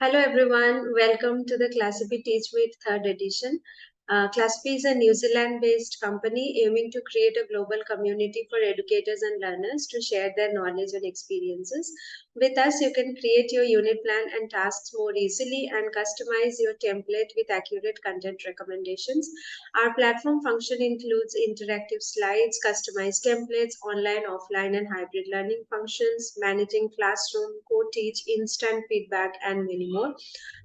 Hello everyone, welcome to the Classcipe TeachMeet third edition. Classcipe is a New Zealand-based company aiming to create a global community for educators and learners to share their knowledge and experiences. With us, you can create your unit plan and tasks more easily and customize your template with accurate content recommendations. Our platform function includes interactive slides, customized templates, online, offline, and hybrid learning functions, managing classroom, co-teach, instant feedback, and many more.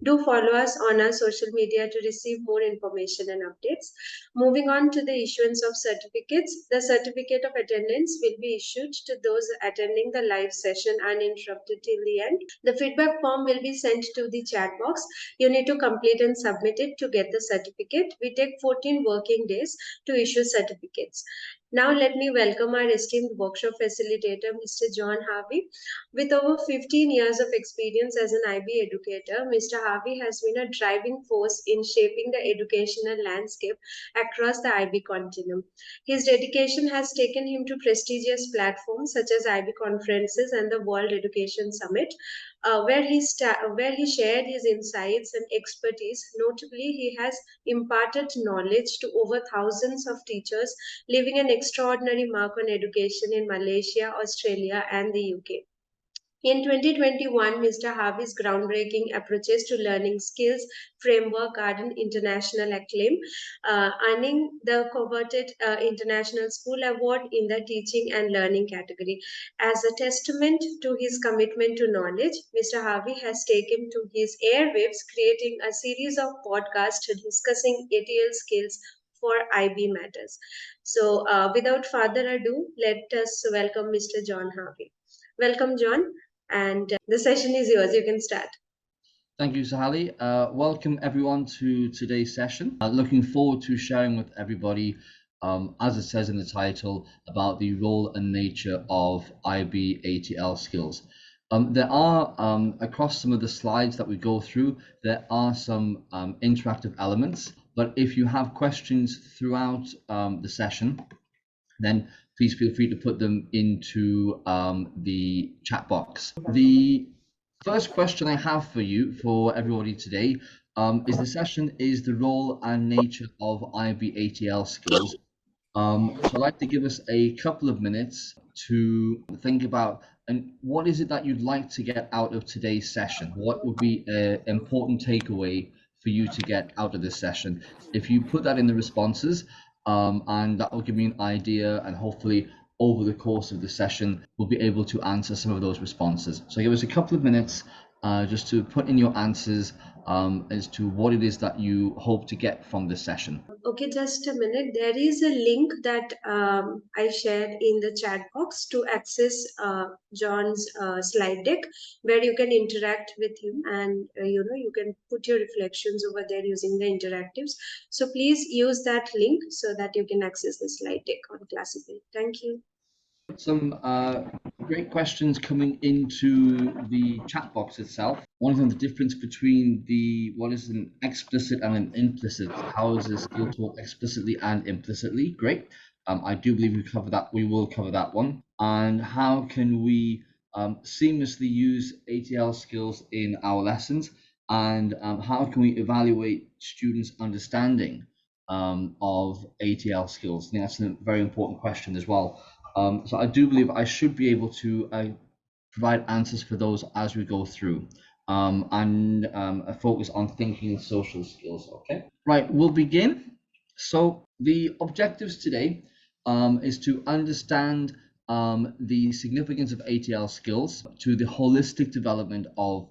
Do follow us on our social media to receive more information and updates. Moving on to the issuance of certificates, the certificate of attendance will be issued to those attending the live session uninterrupted till the end. The feedback form will be sent to the chat box. You need to complete and submit it to get the certificate. We take 14 working days to issue certificates. Now, let me welcome our esteemed workshop facilitator, Mr. John Harvey. With over 15 years of experience as an IB educator, Mr. Harvey has been a driving force in shaping the educational landscape across the IB continuum. His dedication has taken him to prestigious platforms such as IB conferences and the World Education Summit, where he shared his insights and expertise. Notably, he has imparted knowledge to over thousands of teachers, leaving an extraordinary mark on education in Malaysia, Australia, and the UK. In 2021, Mr. Harvey's groundbreaking approaches to learning skills framework garnered international acclaim, earning the coveted International School Award in the Teaching and Learning category. As a testament to his commitment to knowledge, Mr. Harvey has taken to his airwaves, creating a series of podcasts discussing ATL skills for IB matters. So, without further ado, let us welcome Mr. John Harvey. Welcome, John, and the session is yours. You can start. Thank you, Sahali. Welcome everyone to today's session. Looking forward to sharing with everybody, as it says in the title, about the role and nature of IB ATL skills. There are, across some of the slides that we go through, there are some interactive elements, but if you have questions throughout the session, then please feel free to put them into the chat box. The first question I have for you, for everybody today, is the session is the role and nature of IB ATL skills. So I'd like to give us a couple of minutes to think about, and what is it that you'd like to get out of today's session? What would be an important takeaway for you to get out of this session? If you put that in the responses, and that will give me an idea, and hopefully over the course of the session, we'll be able to answer some of those responses. So give us a couple of minutes just to put in your answers as to what it is that you hope to get from this session. Okay, just a minute. There is a link that I shared in the chat box to access John's slide deck, where you can interact with him, and you can put your reflections over there using the interactives. So please use that link so that you can access the slide deck on Classcipe. Thank you. Some great questions coming into the chat box itself. One of them, the difference between what is an explicit and an implicit. How is a skill taught explicitly and implicitly? Great. I do believe we will cover that one. And how can we seamlessly use ATL skills in our lessons? And how can we evaluate students' understanding of ATL skills? I think that's a very important question as well. So I do believe I should be able to provide answers for those as we go through, and a focus on thinking and social skills. Okay, right, we'll begin. So the objectives today is to understand the significance of ATL skills to the holistic development of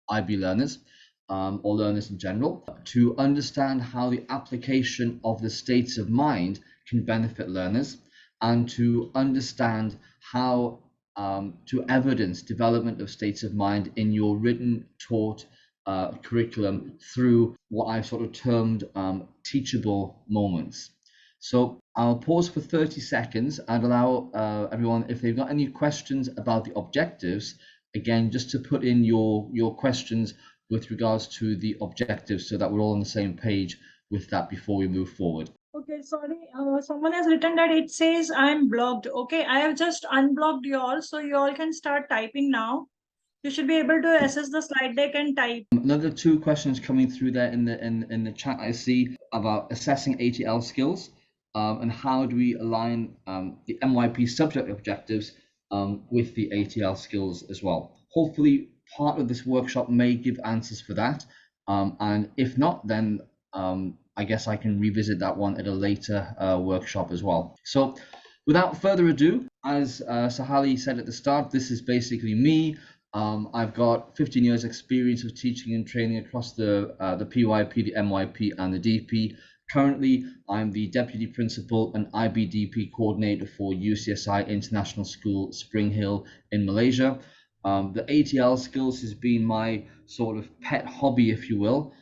IB learners, or learners in general, to understand how the application of the states of mind can benefit learners, and to understand how to evidence development of states of mind in your written taught curriculum through what I've sort of termed teachable moments. So I'll pause for 30 seconds and allow everyone, if they've got any questions about the objectives, again, just to put in your questions with regards to the objectives so that we're all on the same page with that before we move forward. Okay, sorry. Someone has written that it says I'm blocked. Okay, I have just unblocked you all, so you all can start typing now. You should be able to access the slide deck and type. Another two questions coming through there in the chat I see about assessing ATL skills and how do we align the MYP subject objectives with the ATL skills as well. Hopefully part of this workshop may give answers for that, and if not, then I guess I can revisit that one at a later workshop as well. So without further ado, as Sahali said at the start, this is basically me. I've got 15 years experience of teaching and training across the PYP, the MYP and the DP. Currently, I'm the Deputy Principal and IBDP Coordinator for UCSI International School Spring Hill in Malaysia. The ATL skills has been my sort of pet hobby, if you will,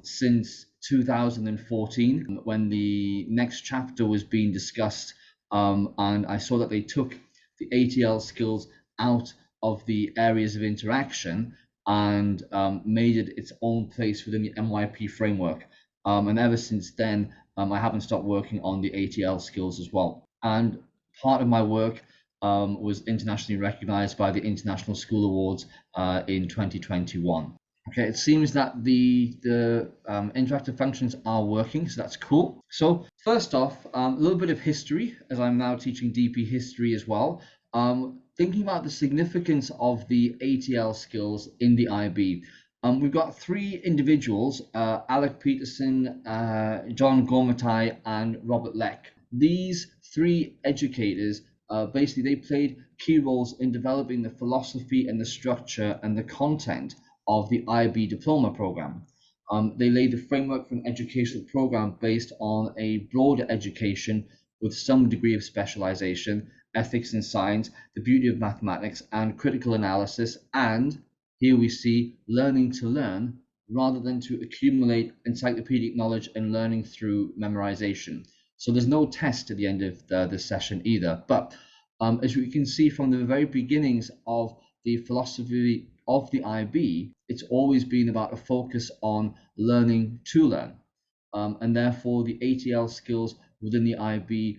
since 2014 when the next chapter was being discussed, and I saw that they took the ATL skills out of the areas of interaction and made it its own place within the MYP framework. And ever since then, I haven't stopped working on the ATL skills as well. And part of my work was internationally recognized by the International School Awards in 2021. Okay, it seems that the interactive functions are working, so that's cool. So first off, a little bit of history, as I'm now teaching DP history as well. Thinking about the significance of the ATL skills in the IB. We've got three individuals, Alec Peterson, John Gormatai, and Robert Leck. These three educators, basically they played key roles in developing the philosophy and the structure and the content of the IB diploma program. They laid the framework for an educational program based on a broader education with some degree of specialization, ethics and science, the beauty of mathematics and critical analysis, and here we see learning to learn rather than to accumulate encyclopedic knowledge and learning through memorization. So there's no test at the end of this session either, but as we can see from the very beginnings of the philosophy of the IB, it's always been about a focus on learning to learn, and therefore the ATL skills within the IB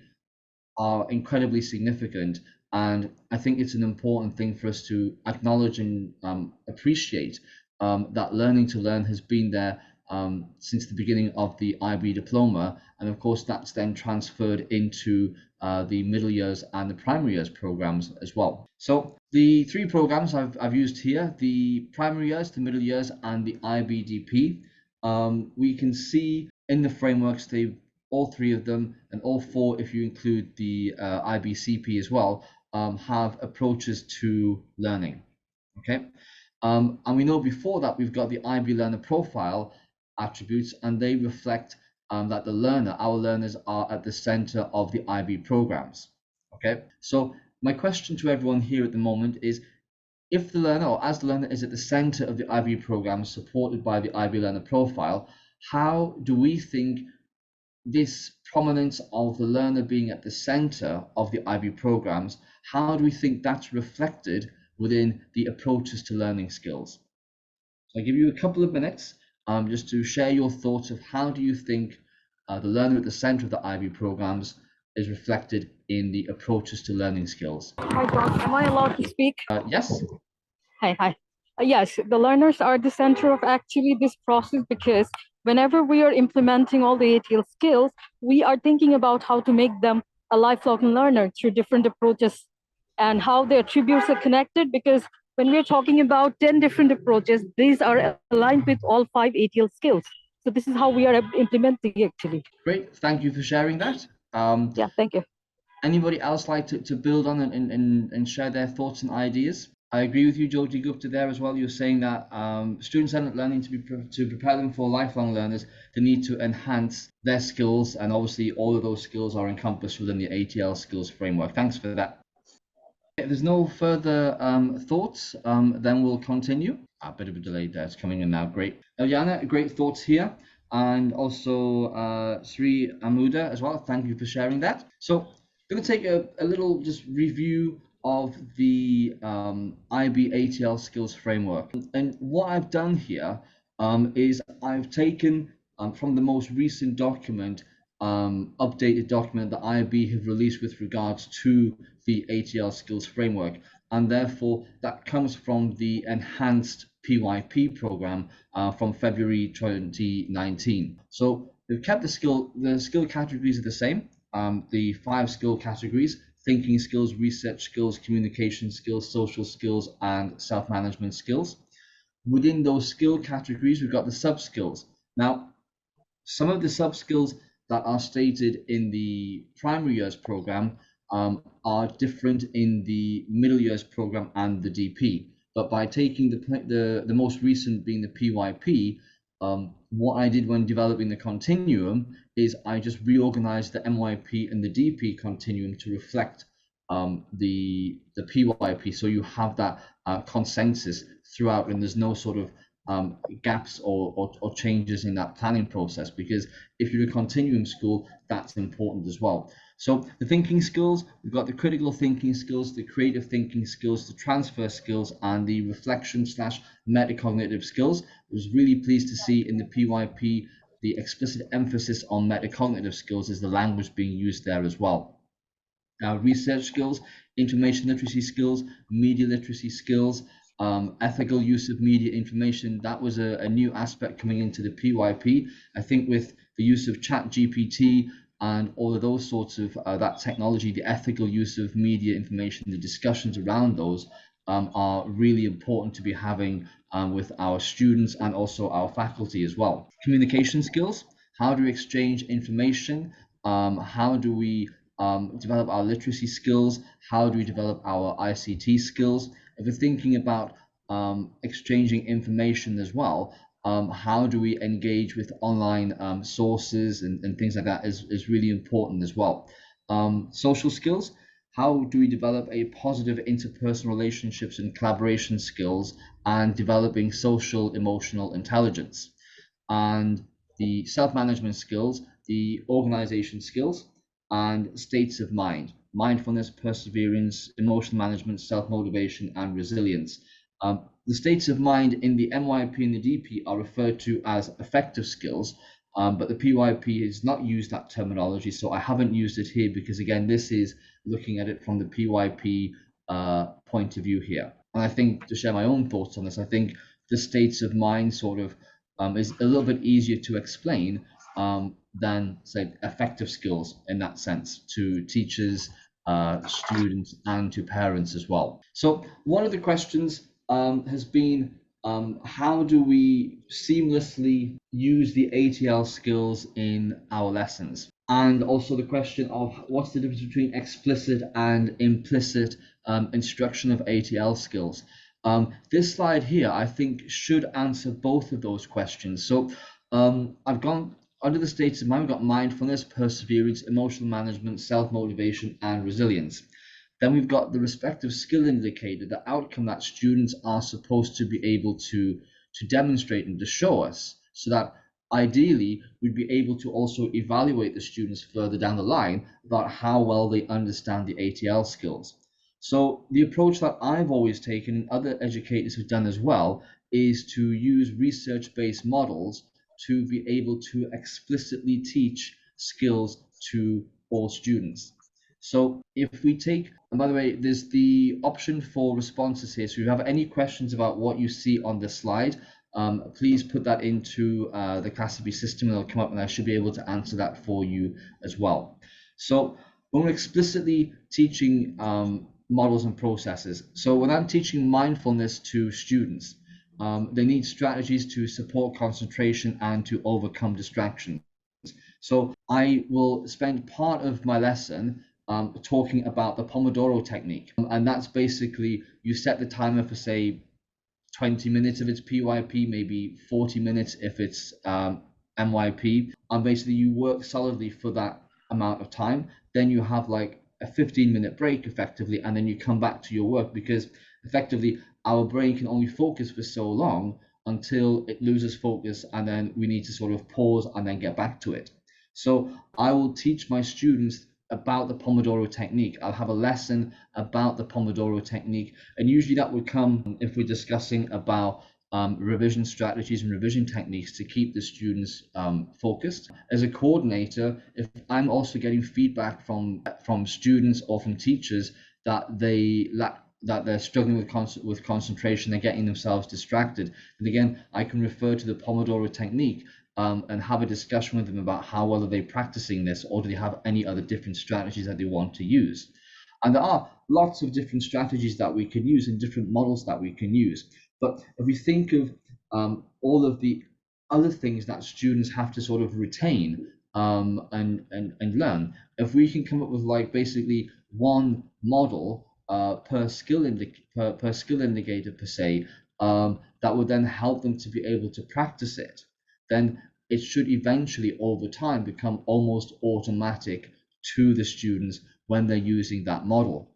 are incredibly significant, and I think it's an important thing for us to acknowledge and appreciate that learning to learn has been there since the beginning of the IB diploma, and of course that's then transferred into the middle years and the primary years programs as well. So the three programs I've used here, the primary years, the middle years, and the IBDP, we can see in the frameworks all three of them, and all four if you include the IBCP as well, have approaches to learning. Okay, and we know before that we've got the IB learner profile attributes, and they reflect that the learner, our learners, are at the center of the IB programs. Okay, so my question to everyone here at the moment is, if the learner, or as the learner is at the center of the IB program supported by the IB learner profile, how do we think this prominence of the learner being at the center of the IB programs, how do we think that's reflected within the approaches to learning skills? So I give you a couple of minutes just to share your thoughts of how do you think the learner at the center of the IB programs is reflected in the approaches to learning skills. Hi, John. Am I allowed to speak? Yes. Hi. Yes, the learners are the center of actually this process, because whenever we are implementing all the ATL skills, we are thinking about how to make them a lifelong learner through different approaches and how the attributes are connected, because when we're talking about 10 different approaches, these are aligned with all 5 ATL skills. So this is how we are implementing actually. Great, thank you for sharing that. Yeah, thank you. Anybody else like to build on and share their thoughts and ideas? I agree with you, Jyoti Gupta, there as well. You're saying that student-centered learning to prepare them for lifelong learners, they need to enhance their skills, and obviously all of those skills are encompassed within the ATL skills framework. Thanks for that. If there's no further thoughts, then we'll continue. A bit of a delay there, it's coming in now. Great. Eliana, great thoughts here. And also Sri Amuda as well. Thank you for sharing that. So I'm going to take a little just review of the IB ATL skills framework. And what I've done here is I've taken from the most recent document, updated document that IB have released with regards to the ATL skills framework. and therefore that comes from the enhanced PYP program from February 2019. So we've kept the skill categories are the same. The 5 skill categories: thinking skills, research skills, communication skills, social skills, and self-management skills. Within those skill categories, we've got the sub-skills. Now, some of the sub-skills that are stated in the primary years program are different in the middle years program and the DP. But by taking the most recent being the PYP, what I did when developing the continuum is I just reorganized the MYP and the DP continuum to reflect the PYP, so you have that consensus throughout, and there's no sort of gaps or changes in that planning process, because if you're a continuum school, that's important as well. So the thinking skills, we've got the critical thinking skills, the creative thinking skills, the transfer skills, and the reflection / metacognitive skills. I was really pleased to see in the PYP the explicit emphasis on metacognitive skills as the language being used there as well. Research skills, information literacy skills, media literacy skills, ethical use of media information. That was a new aspect coming into the PYP. I think with the use of ChatGPT and all of those sorts of that technology, the ethical use of media information, the discussions around those are really important to be having with our students and also our faculty as well. Communication skills: how do we exchange information? How do we develop our literacy skills? How do we develop our ICT skills? If we're thinking about exchanging information as well, how do we engage with online sources and things like that is really important as well. Social skills: how do we develop a positive interpersonal relationships and collaboration skills and developing social emotional intelligence. And the self-management skills, the organization skills, and states of mind: mindfulness, perseverance, emotional management, self-motivation, and resilience. The states of mind in the MYP and the DP are referred to as affective skills, but the PYP has not used that terminology, so I haven't used it here because, again, this is looking at it from the PYP point of view here. And I think, to share my own thoughts on this, I think the states of mind sort of is a little bit easier to explain than, say, affective skills in that sense to teachers, students, and to parents as well. So one of the questions has been, how do we seamlessly use the ATL skills in our lessons? And also the question of what's the difference between explicit and implicit instruction of ATL skills? This slide here, I think, should answer both of those questions. So I've gone under the states of mind. We've got mindfulness, perseverance, emotional management, self-motivation, and resilience. Then we've got the respective skill indicator, the outcome that students are supposed to be able to demonstrate and to show us, so that ideally we'd be able to also evaluate the students further down the line about how well they understand the ATL skills. So the approach that I've always taken, and other educators have done as well, is to use research-based models to be able to explicitly teach skills to all students. So if we take, and by the way, there's the option for responses here. So if you have any questions about what you see on this slide, please put that into the Classcipe system, and it'll come up, and I should be able to answer that for you as well. So when we're explicitly teaching models and processes, so when I'm teaching mindfulness to students, they need strategies to support concentration and to overcome distractions. So I will spend part of my lesson talking about the Pomodoro technique, and that's basically you set the timer for, say, 20 minutes if it's PYP, maybe 40 minutes if it's MYP, and basically you work solidly for that amount of time. Then you have like a 15-minute break effectively, and then you come back to your work, because effectively our brain can only focus for so long until it loses focus, and then we need to sort of pause and then get back to it. So I will teach my students about the Pomodoro technique. I'll have a lesson about the Pomodoro technique, and usually that would come if we're discussing about revision strategies and revision techniques to keep the students focused. As a coordinator, if I'm also getting feedback from students or from teachers that they lack that they're struggling with concentration, they're getting themselves distracted. And again, I can refer to the Pomodoro technique and have a discussion with them about how well are they practicing this, or do they have any other different strategies that they want to use. And there are lots of different strategies that we can use and different models that we can use. But if we think of all of the other things that students have to sort of retain and learn, if we can come up with like basically one model per skill indicator per se, that would then help them to be able to practice it, then it should eventually over time become almost automatic to the students when they're using that model.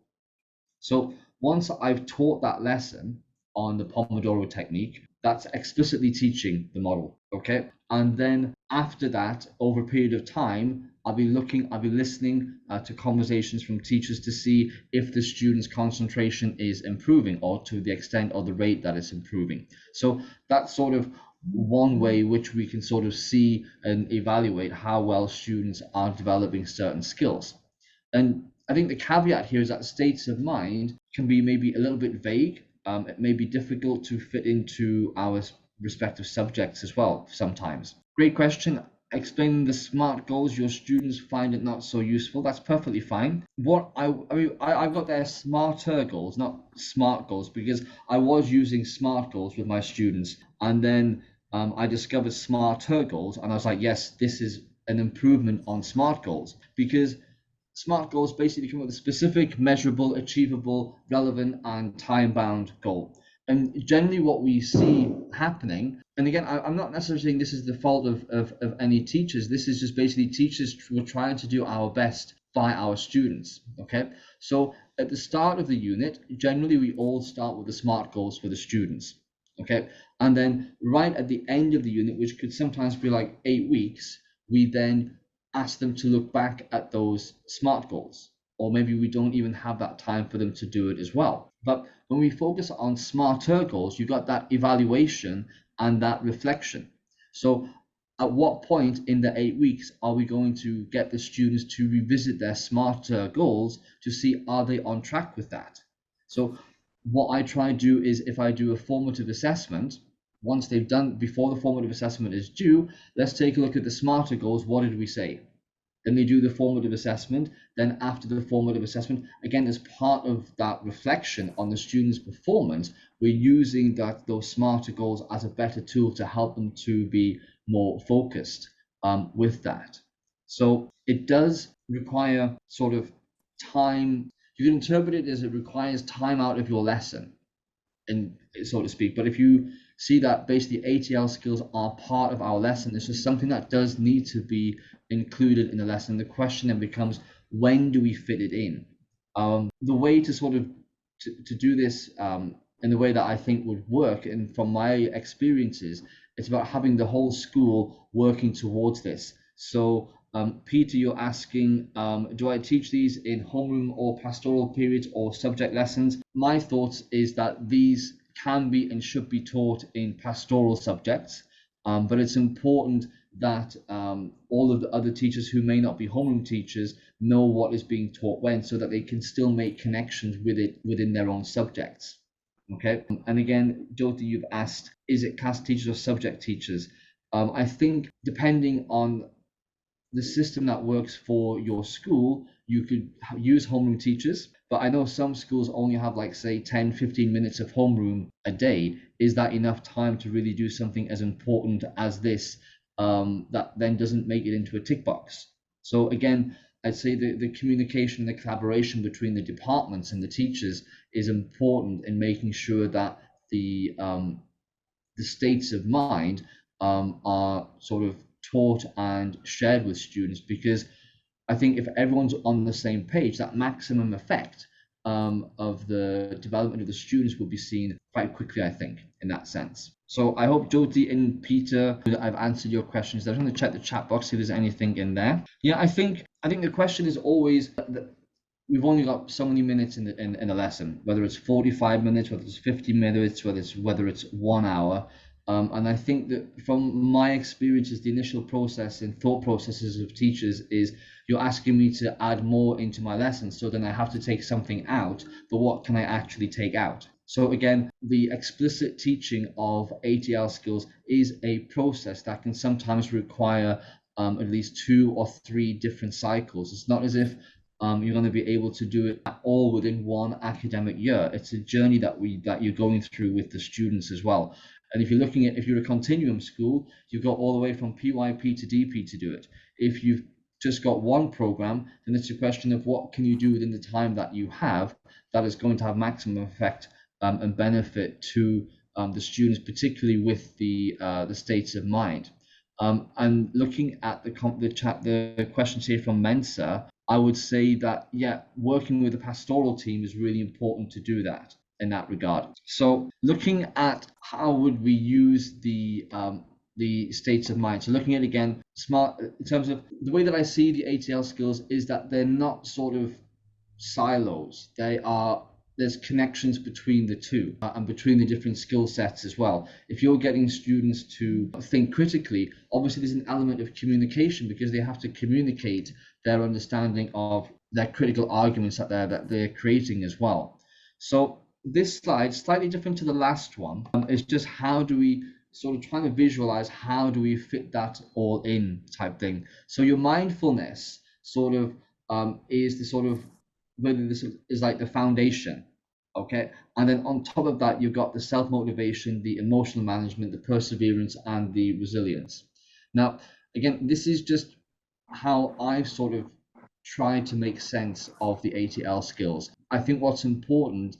So once I've taught that lesson on the Pomodoro technique, that's explicitly teaching the model, okay? And then after that, over a period of time, I'll be listening to conversations from teachers to see if the student's concentration is improving, or to the extent or the rate that it's improving. So that's sort of one way which we can sort of see and evaluate how well students are developing certain skills. And I think the caveat here is that states of mind can be maybe a little bit vague. It may be difficult to fit into our respective subjects as well sometimes. Great question. Explaining the SMART goals, your students find it not so useful. That's perfectly fine. What I've got there smarter goals, not SMART goals, because I was using SMART goals with my students, and then I discovered smarter goals, and I was like, yes, this is an improvement on SMART goals, because SMART goals basically come up with a specific, measurable, achievable, relevant, and time-bound goal. And generally what we see happening, and again, I'm not necessarily saying this is the fault of any teachers, this is just basically teachers were trying to do our best by our students, okay? So at the start of the unit, generally we all start with the SMART goals for the students, okay? And then right at the end of the unit, which could sometimes be like 8 weeks, we then ask them to look back at those SMART goals, or maybe we don't even have that time for them to do it as well. But when we focus on smarter goals, you've got that evaluation and that reflection. So at what point in the 8 weeks are we going to get the students to revisit their smarter goals to see, are they on track with that? So what I try to do is, if I do a formative assessment, once they've done, before the formative assessment is due, let's take a look at the smarter goals. What did we say? Then they do the formative assessment. Then after the formative assessment, again, as part of that reflection on the student's performance, we're using those smarter goals as a better tool to help them to be more focused with that. So it does require sort of time. You can interpret it as it requires time out of your lesson, and so to speak. But if you see that basically ATL skills are part of our lesson, it's just something that does need to be included in the lesson. The question then becomes, when do we fit it in? The way to sort of to do this in the way that I think would work, and from my experiences, it's about having the whole school working towards this. So Peter, you're asking, do I teach these in homeroom or pastoral periods or subject lessons? My thoughts is that these can be and should be taught in pastoral subjects, but it's important that all of the other teachers who may not be homeroom teachers know what is being taught when, so that they can still make connections with it within their own subjects. Okay, and again, Jyoti, you've asked, is it class teachers or subject teachers? I think depending on the system that works for your school, you could use homeroom teachers, but I know some schools only have, like, say 10-15 minutes of homeroom a day. Is that enough time to really do something as important as this, that then doesn't make it into a tick box? So again, I'd say the communication, the collaboration between the departments and the teachers is important in making sure that the states of mind are sort of taught and shared with students, because I think if everyone's on the same page, that maximum effect of the development of the students will be seen quite quickly, I think, in that sense. So I hope, Jyoti and Peter, I've answered your questions. I'm going to check the chat box, see if there's anything in there. Yeah, I think the question is always that we've only got so many minutes in a lesson, whether it's 45 minutes, whether it's 50 minutes, whether it's 1 hour. And I think that from my experiences, the initial process and thought processes of teachers is you're asking me to add more into my lessons, so then I have to take something out, but what can I actually take out? So again, the explicit teaching of ATL skills is a process that can sometimes require at least 2 or 3 different cycles. It's not as if you're going to be able to do it all within one academic year. It's a journey that you're going through with the students as well. And if you're a continuum school, you've got all the way from PYP to DP to do it. If you've just got one program, then it's a question of what can you do within the time that you have that is going to have maximum effect and benefit to the students, particularly with the states of mind. And looking at the questions here from Mensa, I would say that, yeah, working with the pastoral team is really important to do that in that regard. So looking at how would we use the states of mind. So looking at, again, smart in terms of the way that I see the ATL skills is that they're not sort of silos. There's connections between the two and between the different skill sets as well. If you're getting students to think critically, obviously there's an element of communication because they have to communicate their understanding of their critical arguments that they're creating as well. So this slide, slightly different to the last one, is just how do we sort of trying to visualize how do we fit that all in type thing. So your mindfulness sort of is the sort of, whether this is like the foundation, okay? And then on top of that, you've got the self-motivation, the emotional management, the perseverance, and the resilience. Now, again, this is just how I've sort of tried to make sense of the ATL skills. I think what's important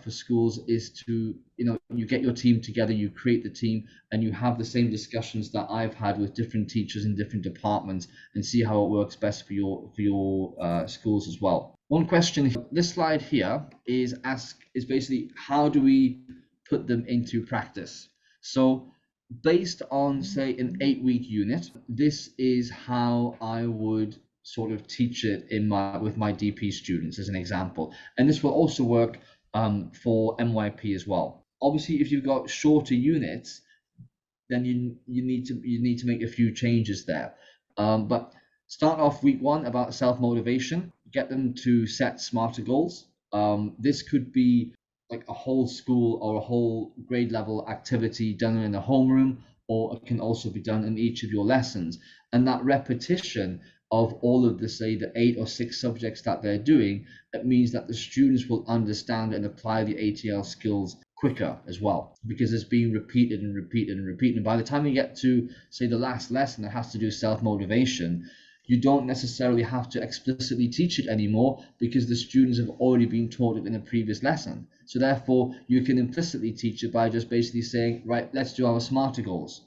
for schools is to, you get your team together, you create the team, and you have the same discussions that I've had with different teachers in different departments and see how it works best for your schools as well. One question, this slide here is basically how do we put them into practice? So based on, say, an 8-week unit, this is how I would sort of teach it with my DP students as an example. And this will also work for MYP as well. Obviously, if you've got shorter units, then you need to make a few changes there. But start off week 1 about self-motivation, get them to set smarter goals. This could be like a whole school or a whole grade level activity done in a homeroom, or it can also be done in each of your lessons. And that repetition of all of the, say, the 8 or 6 subjects that they're doing, that means that the students will understand and apply the ATL skills quicker as well, because it's being repeated and repeated and repeated. And by the time you get to, say, the last lesson that has to do self-motivation, you don't necessarily have to explicitly teach it anymore because the students have already been taught it in a previous lesson. So therefore, you can implicitly teach it by just basically saying, right, let's do our smarter goals.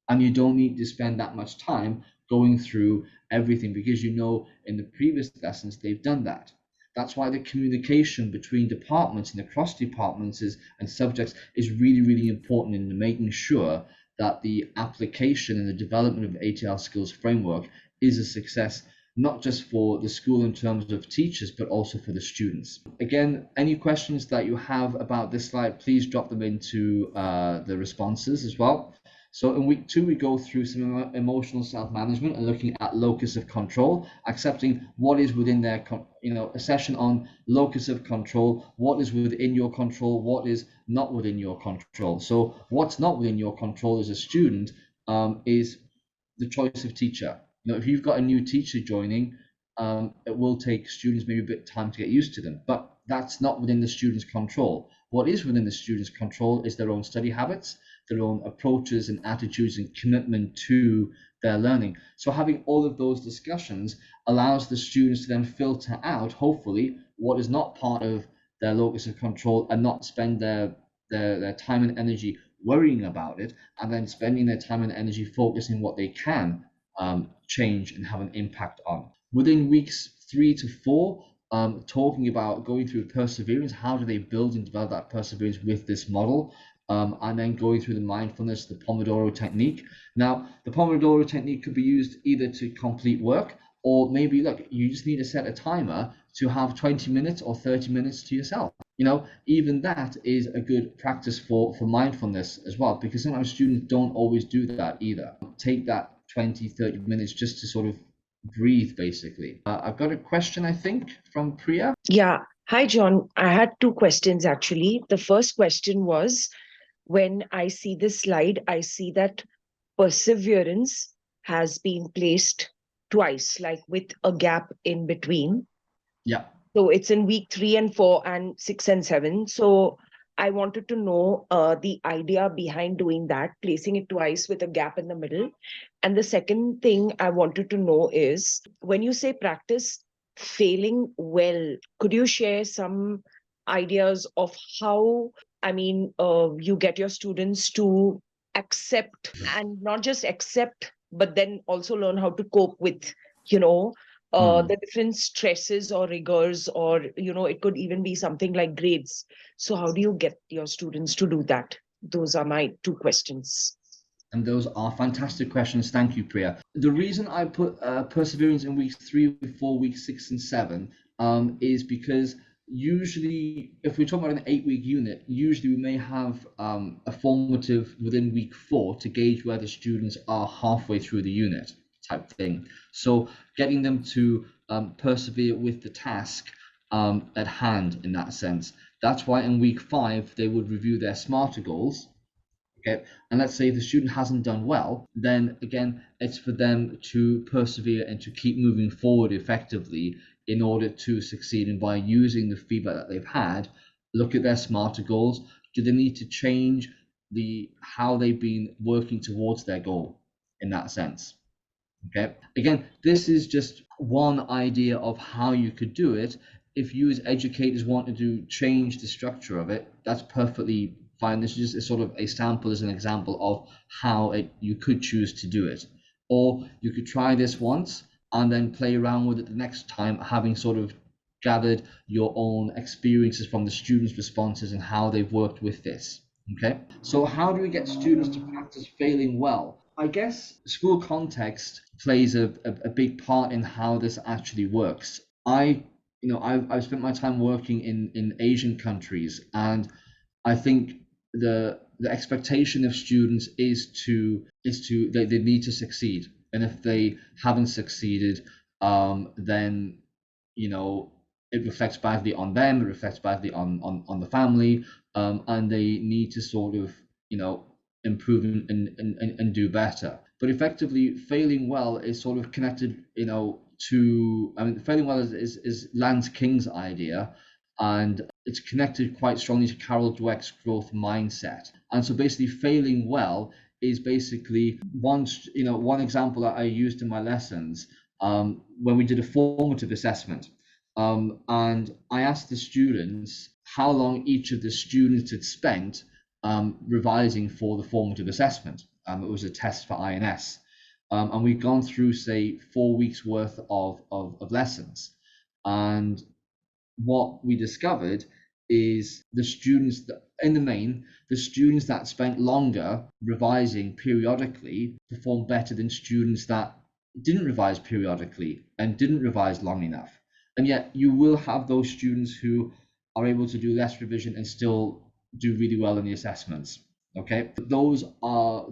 And you don't need to spend that much time going through everything because in the previous lessons they've done that. That's why the communication between departments and across departments and subjects is really, really important in making sure that the application and the development of the ATL skills framework is a success, not just for the school in terms of teachers, but also for the students. Again, any questions that you have about this slide, please drop them into the responses as well. So in week 2, we go through some emotional self-management and looking at locus of control, accepting what is within their, a session on locus of control, what is within your control, what is not within your control. So what's not within your control as a student is the choice of teacher. If you've got a new teacher joining, it will take students maybe a bit of time to get used to them, but that's not within the student's control. What is within the student's control is their own study habits, their own approaches and attitudes and commitment to their learning. So having all of those discussions allows the students to then filter out, hopefully, what is not part of their locus of control and not spend their time and energy worrying about it, and then spending their time and energy focusing what they can change and have an impact on. Within weeks 3 to 4, talking about going through perseverance, how do they build and develop that perseverance with this model, and then going through the mindfulness, the Pomodoro technique. Now, the Pomodoro technique could be used either to complete work, or maybe, look, you just need to set a timer to have 20 minutes or 30 minutes to yourself. even that is a good practice for mindfulness as well, because sometimes students don't always do that either. Take that 20-30 minutes just to sort of breathe, basically. I've got a question, I think, from Priya. Yeah. Hi, John. I had two questions actually. The first question was, when I see this slide, I see that perseverance has been placed twice, like with a gap in between. Yeah. So it's in week 3 and 4 and 6 and 7. So I wanted to know the idea behind doing that, placing it twice with a gap in the middle. And the second thing I wanted to know is, when you say practice failing well, could you share some ideas of how, you get your students to accept, and not just accept, but then also learn how to cope with, the different stresses or rigors, or it could even be something like grades. So how do you get your students to do that? Those are my two questions. And those are fantastic questions. Thank you, Priya. The reason I put perseverance in weeks 3, 4, weeks 6 and 7 is because usually, if we're talking about an 8-week unit, usually we may have a formative within week 4 to gauge where the students are halfway through the unit, type thing. So getting them to persevere with the task at hand in that sense. That's why in week 5 they would review their SMARTer goals. Okay, and let's say the student hasn't done well, then again, it's for them to persevere and to keep moving forward effectively in order to succeed. And by using the feedback that they've had, look at their SMARTer goals. Do they need to change how they've been working towards their goal in that sense? Okay, again, this is just one idea of how you could do it. If you as educators wanted to change the structure of it, that's perfectly fine. This is just a sort of a sample as an example of how you could choose to do it. Or you could try this once and then play around with it the next time, having sort of gathered your own experiences from the students' responses and how they've worked with this. Okay, so how do we get students to practice failing well? I guess school context plays a big part in how this actually works. I've spent my time working in Asian countries, and I think the expectation of students is they need to succeed, and if they haven't succeeded, then it reflects badly on them, it reflects badly on the family, and they need to sort of improve and do better. But effectively, failing well is sort of connected failing well is Lance King's idea, and it's connected quite strongly to Carol Dweck's growth mindset. And so basically, failing well is basically one example that I used in my lessons when we did a formative assessment. And I asked the students how long each of the students had spent revising for the formative assessment. It was a test for INS. And we'd gone through, say, 4 weeks worth of lessons. And what we discovered is the students that spent longer revising periodically performed better than students that didn't revise periodically and didn't revise long enough. And yet you will have those students who are able to do less revision and still do really well in the assessments. Okay, those are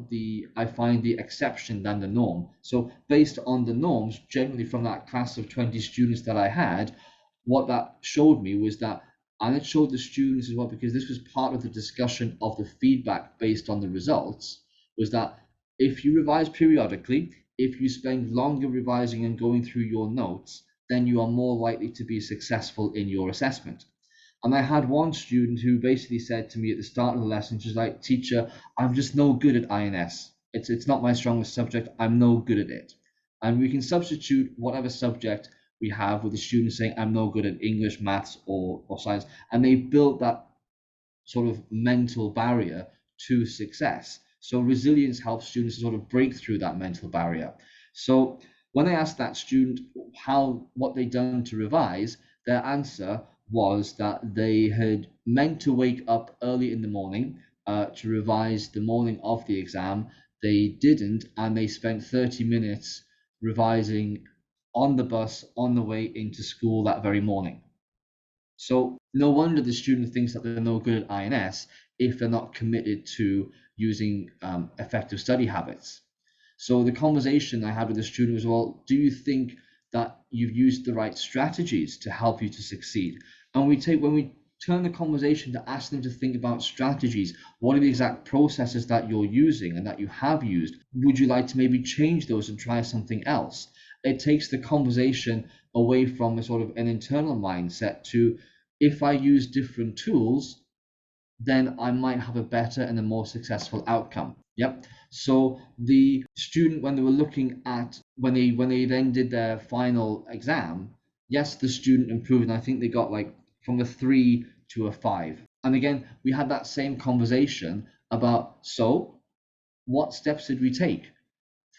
I find the exception than the norm. So based on the norms, generally from that class of 20 students that I had, what that showed me was that, and it showed the students as well, because this was part of the discussion of the feedback based on the results, was that if you revise periodically, if you spend longer revising and going through your notes, then you are more likely to be successful in your assessment. And I had one student who basically said to me at the start of the lesson, she's like, "Teacher, I'm just no good at INS. It's not my strongest subject. I'm no good at it." And we can substitute whatever subject we have with the student saying, "I'm no good at English, maths, or science." And they built that sort of mental barrier to success. So resilience helps students to sort of break through that mental barrier. So when I asked that student what they'd done to revise, their answer was that they had meant to wake up early in the morning to revise the morning of the exam. They didn't, and they spent 30 minutes revising on the bus on the way into school that very morning. So no wonder the student thinks that they're no good at INS if they're not committed to using effective study habits. So the conversation I had with the student was, well, do you think that you've used the right strategies to help you to succeed? And when we turn the conversation to ask them to think about strategies, what are the exact processes that you're using and that you have used? Would you like to maybe change those and try something else? It takes the conversation away from a sort of an internal mindset to, if I use different tools, then I might have a better and a more successful outcome. Yep. So the student, when they were looking at when they then did their final exam, yes, the student improved, and I think they got like from a 3 to a 5. And again, we had that same conversation about, so what steps did we take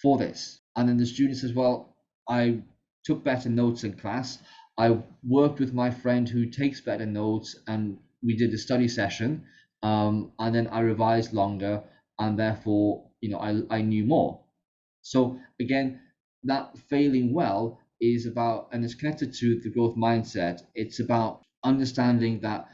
for this? And then the student says, well, I took better notes in class. I worked with my friend who takes better notes, and we did a study session. And then I revised longer, and therefore, I knew more. So again, that failing well is about, and it's connected to the growth mindset. It's about understanding that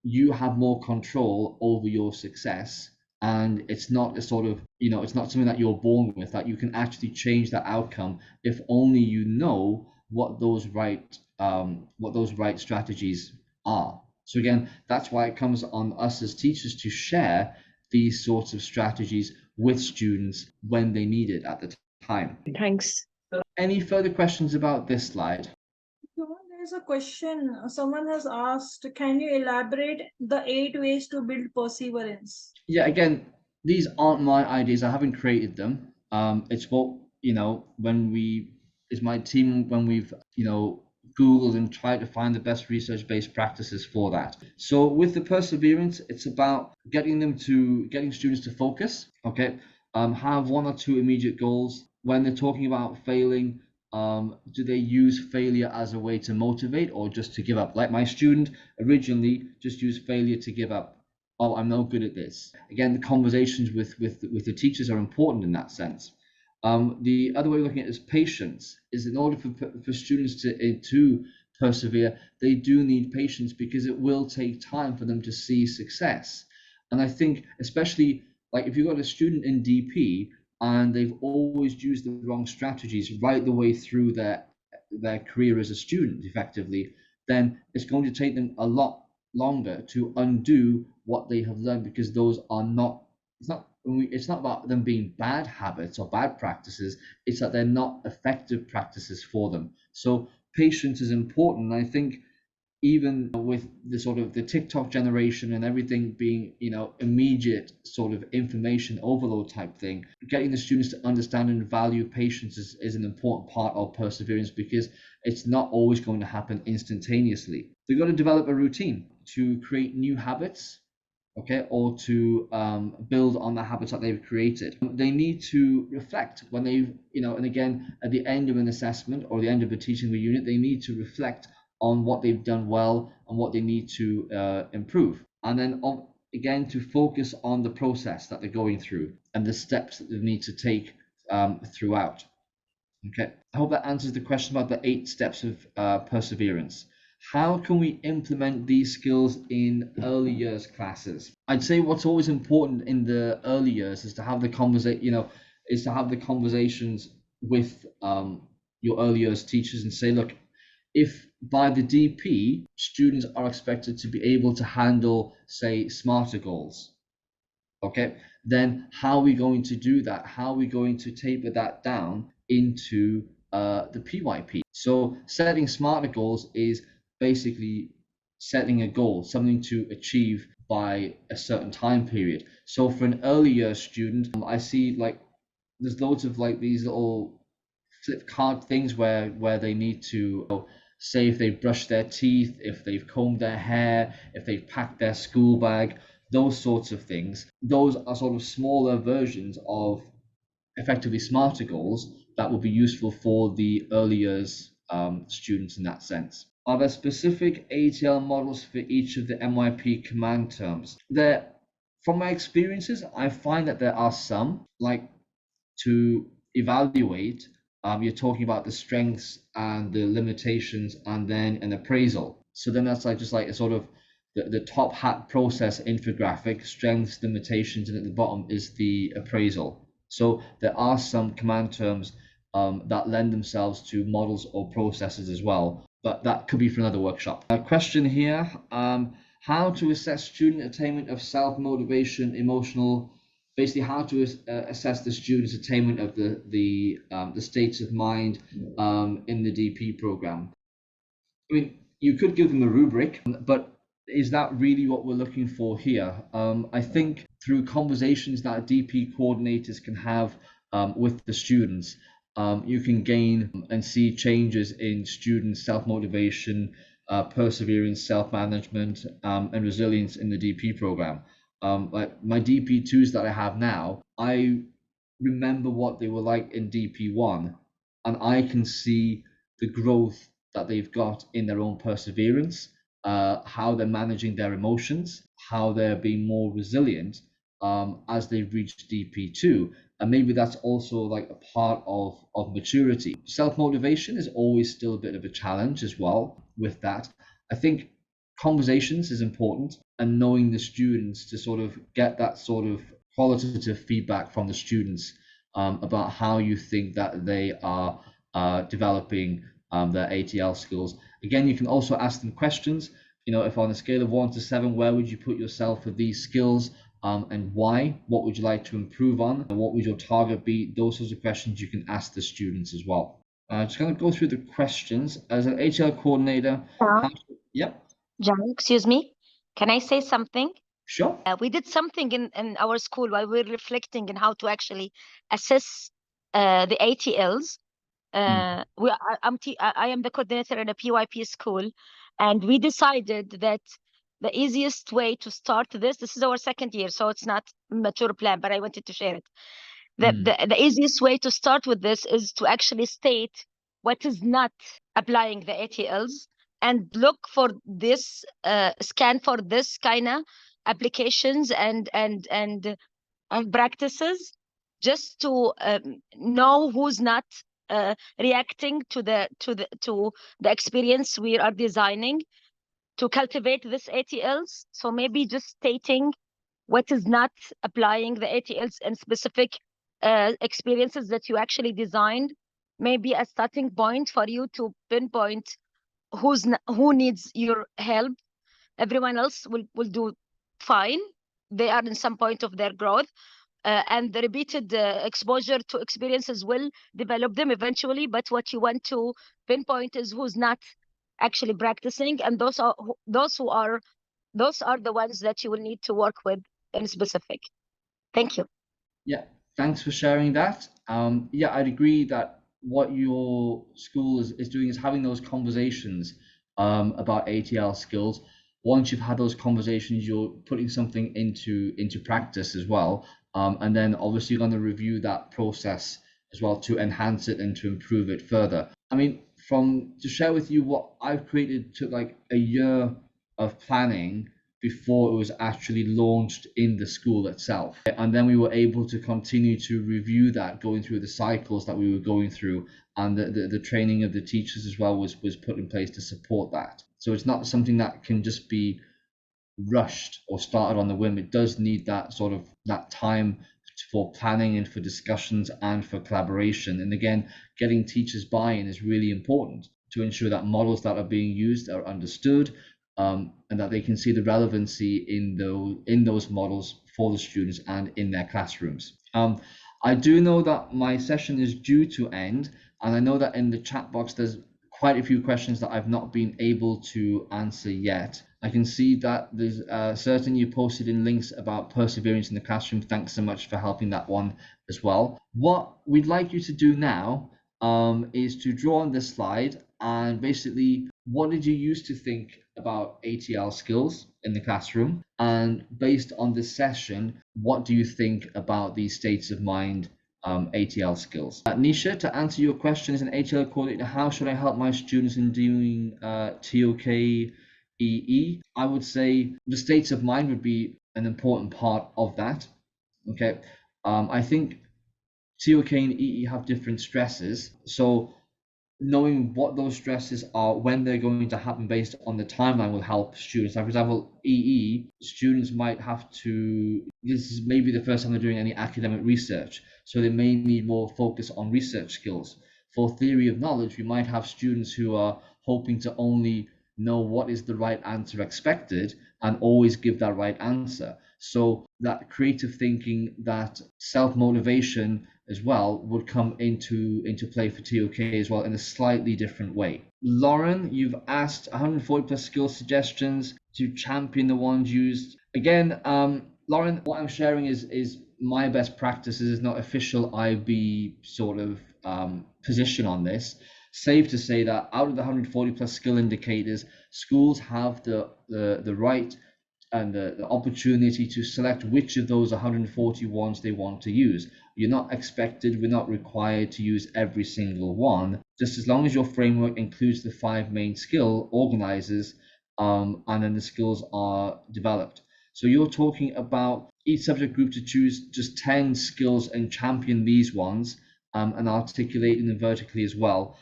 you have more control over your success, and it's not a sort of, it's not something that you're born with, that you can actually change that outcome if only you know what those right strategies are. So again, that's why it comes on us as teachers to share these sorts of strategies with students when they need it at the time. Thanks. Any further questions about this slide? There's a question. Someone has asked, can you elaborate the 8 ways to build perseverance? Yeah, again, these aren't my ideas. I haven't created them. It's what, it's my team, when we've, Googled and tried to find the best research-based practices for that. So with the perseverance, it's about getting students to focus, okay? Have 1 or 2 immediate goals. When they're talking about failing, do they use failure as a way to motivate or just to give up? Like my student originally just used failure to give up. Oh, I'm no good at this. Again, the conversations with the teachers are important in that sense. The other way of looking at it is patience. Is in order for students to persevere, they do need patience, because it will take time for them to see success. And I think, especially like if you've got a student in DP and they've always used the wrong strategies right the way through their career as a student, effectively, then it's going to take them a lot longer to undo what they have learned, because those are not, it's not about them being bad habits or bad practices, it's that they're not effective practices for them. So patience is important. I think even with the sort of the TikTok generation and everything being, immediate sort of information overload type thing, getting the students to understand and value patience is an important part of perseverance, because it's not always going to happen instantaneously. They've got to develop a routine to create new habits, okay, or to build on the habits that they've created. They need to reflect when they've, and again, at the end of an assessment or the end of a teaching unit, they need to reflect on what they've done well and what they need to improve. And then again, to focus on the process that they're going through and the steps that they need to take throughout. Okay, I hope that answers the question about the 8 steps of perseverance. How can we implement these skills in early years classes? I'd say what's always important in the early years is to have the conversations with your early years teachers and say, look, if by the DP, students are expected to be able to handle, say, smarter goals, okay, then how are we going to do that? How are we going to taper that down into the PYP? So setting smarter goals is basically setting a goal, something to achieve by a certain time period. So for an early year student, I see like there's loads of like these little flip card things where they need to say if they've brushed their teeth, if they've combed their hair, if they've packed their school bag, those sorts of things. Those are sort of smaller versions of effectively smarter goals that will be useful for the early years students in that sense. Are there specific ATL models for each of the MYP command terms? From my experiences, I find that there are some, like to evaluate, you're talking about the strengths and the limitations and then an appraisal. So then that's like just like a sort of the top hat process infographic, strengths, limitations, and at the bottom is the appraisal. So there are some command terms that lend themselves to models or processes as well, but that could be for another workshop. A question here, how to assess student attainment of self-motivation, emotional, basically how to assess the student's attainment of the states of mind in the DP program. I mean, you could give them a rubric, but is that really what we're looking for here? I think through conversations that DP coordinators can have with the students, you can gain and see changes in students' self-motivation, perseverance, self-management, and resilience in the DP program. Like my DP2s that I have now, I remember what they were like in DP1, and I can see the growth that they've got in their own perseverance, how they're managing their emotions, how they're being more resilient as they've reached DP2. And maybe that's also like a part of maturity. Self-motivation is always still a bit of a challenge as well with that. I think conversations is important, and knowing the students to sort of get that sort of qualitative feedback from the students about how you think that they are developing their ATL skills. Again, you can also ask them questions. You know, if on a scale of 1 to 7, where would you put yourself for these skills and why? What would you like to improve on? And what would your target be? Those sorts of questions you can ask the students as well. Just going to go through the questions. As an ATL coordinator, yep. John, excuse me. Can I say something? Sure. We did something in our school while we were reflecting on how to actually assess the ATLs. I am the coordinator in a PYP school, and we decided that the easiest way to start this is our second year, so it's not a mature plan, but I wanted to share it. The easiest way to start with this is to actually state what is not applying the ATLs and look for this, scan for this kind of applications and practices, just to know who's not reacting to the experience we are designing to cultivate this ATLs. So maybe just stating what is not applying the ATLs and specific experiences that you actually designed, maybe a starting point for you to pinpoint who needs your help. Everyone else will do fine. They are in some point of their growth. And the repeated exposure to experiences will develop them eventually. But what you want to pinpoint is who's not actually practicing, and those are the ones that you will need to work with in specific. Thank you. Yeah, thanks for sharing that. Yeah, I'd agree that what your school is doing is having those conversations about ATL skills. Once you've had those conversations, you're putting something into practice as well. And then obviously you're going to review that process as well to enhance it and to improve it further. I mean, to share with you what I've created took like a year of planning before it was actually launched in the school itself. And then we were able to continue to review that, going through the cycles that we were going through, and the training of the teachers as well was put in place to support that. So it's not something that can just be rushed or started on the whim. It does need that sort of that time for planning and for discussions and for collaboration. And again, getting teachers buy-in is really important to ensure that models that are being used are understood, and that they can see the relevancy in those models for the students and in their classrooms. I do know that my session is due to end, and I know that in the chat box there's quite a few questions that I've not been able to answer yet. I can see that there's certain you posted in links about perseverance in the classroom. Thanks so much for helping that one as well. What we'd like you to do now is to draw on this slide, and basically, what did you used to think about ATL skills in the classroom? And based on this session, what do you think about these states of mind ATL skills? Nisha, to answer your question as an ATL coordinator, how should I help my students in doing TOK EE? I would say the states of mind would be an important part of that. Okay, I think TOK and EE have different stresses. So knowing what those stresses are, when they're going to happen based on the timeline will help students. Like, for example, EE, students might have to, this is maybe the first time they're doing any academic research, so they may need more focus on research skills. For theory of knowledge, we might have students who are hoping to only know what is the right answer expected and always give that right answer. So that creative thinking, that self-motivation as well would come into play for TOK as well in a slightly different way. Lauren, you've asked 140 plus skill suggestions to champion the ones used. Again, Lauren, what I'm sharing is my best practices, is not official IB sort of position on this. Safe to say that out of the 140 plus skill indicators, schools have the right and the opportunity to select which of those 140 ones they want to use. You're not expected, we're not required to use every single one, just as long as your framework includes the 5 main skill organizers, and then the skills are developed. So you're talking about each subject group to choose just 10 skills and champion these ones, and articulating them vertically as well.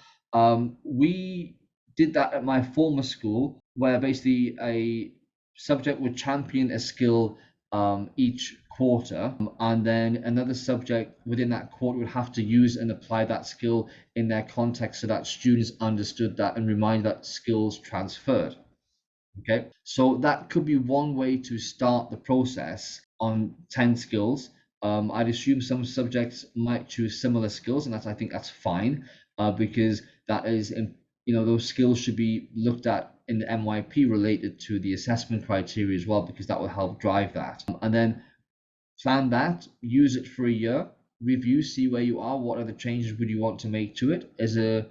We did that at my former school, where basically a subject would champion a skill each quarter, and then another subject within that quarter would have to use and apply that skill in their context so that students understood that and remind that skills transferred. Okay, so that could be one way to start the process on 10 skills. I'd assume some subjects might choose similar skills, and I think that's fine, because that is, those skills should be looked at in the MYP related to the assessment criteria as well, because that will help drive that. And then plan that, use it for a year, review, see where you are, what other changes would you want to make to it. As a,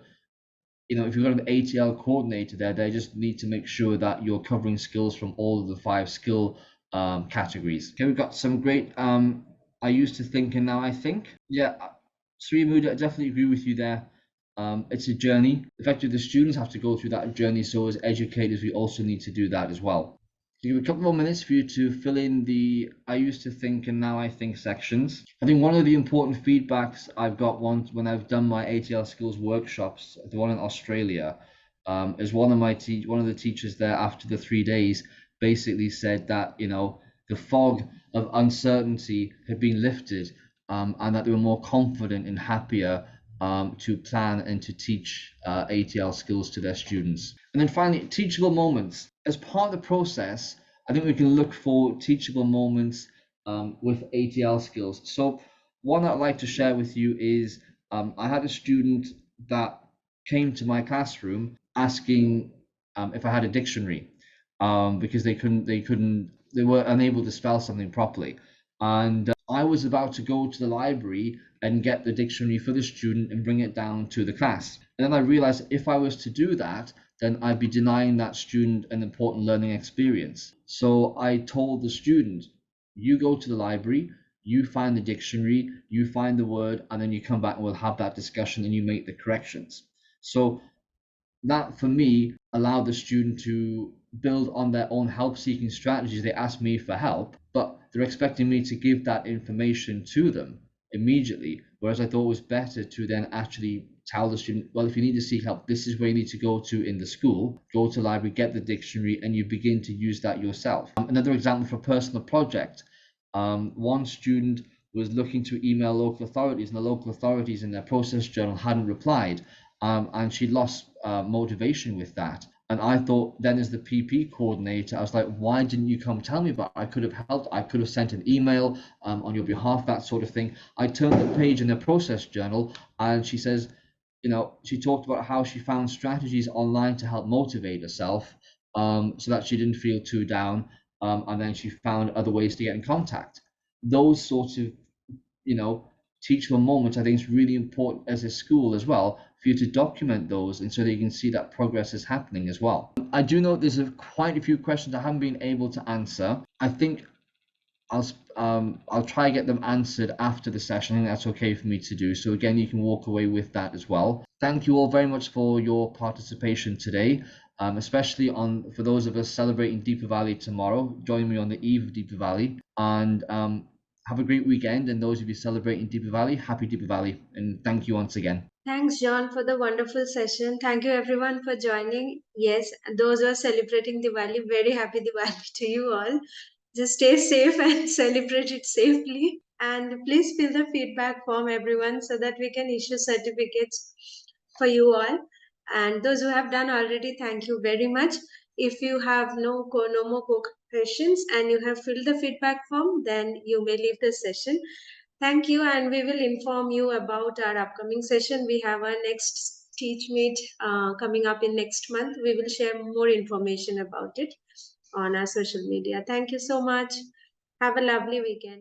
if you've got an ATL coordinator there, they just need to make sure that you're covering skills from all of the 5 skill categories. Okay, we've got some great, I used to think and now I think. Yeah, Sri Muda, I definitely agree with you there. It's a journey. Effectively, the students have to go through that journey, so as educators, we also need to do that as well. Give a couple more minutes for you to fill in the I used to think and now I think sections. I think one of the important feedbacks I've got when I've done my ATL Skills workshops, the one in Australia, is one of the teachers there after the 3 days basically said that the fog of uncertainty had been lifted, and that they were more confident and happier to plan and to teach ATL skills to their students. And then finally, teachable moments. As part of the process, I think we can look for teachable moments with ATL skills. So one I'd like to share with you is I had a student that came to my classroom asking if I had a dictionary, because they were unable to spell something properly. And I was about to go to the library and get the dictionary for the student and bring it down to the class. And then I realized if I was to do that, then I'd be denying that student an important learning experience. So I told the student, you go to the library, you find the dictionary, you find the word, and then you come back and we'll have that discussion and you make the corrections. So that, for me, allowed the student to build on their own help-seeking strategies. They asked me for help, but they're expecting me to give that information to them immediately, whereas I thought it was better to then actually tell the student, well, if you need to seek help, this is where you need to go to in the school, go to the library, get the dictionary, and you begin to use that yourself. Another example for a personal project, one student was looking to email local authorities, and the local authorities in their process journal hadn't replied, and she lost motivation with that. And I thought then, as the PP coordinator, I was like, why didn't you come tell me about it? I could have helped. I could have sent an email on your behalf, that sort of thing. I turned the page in the process journal, and she says, she talked about how she found strategies online to help motivate herself, so that she didn't feel too down. And then she found other ways to get in contact. Those sorts of, teachable moments, I think it's really important as a school as well for you to document those, and so that you can see that progress is happening as well. I do know there's quite a few questions I haven't been able to answer. I think I'll try to get them answered after the session. I think that's okay for me to do. So again, you can walk away with that as well. Thank you all very much for your participation today, especially for those of us celebrating Deepa Valley tomorrow. Join me on the eve of Deepa Valley, and Have a great weekend, and those of you celebrating Deepavali, happy Deepavali, and thank you once again. Thanks, John, for the wonderful session. Thank you, everyone, for joining. Yes, those who are celebrating Diwali, very happy Diwali to you all. Just stay safe and celebrate it safely. And please fill the feedback form, everyone, so that we can issue certificates for you all. And those who have done already, thank you very much. If you have no more questions and you have filled the feedback form, then you may leave the session. Thank you, and we will inform you about our upcoming session. We have our next TeachMeet coming up in next month. We will share more information about it on our social media. Thank you so much. Have a lovely weekend.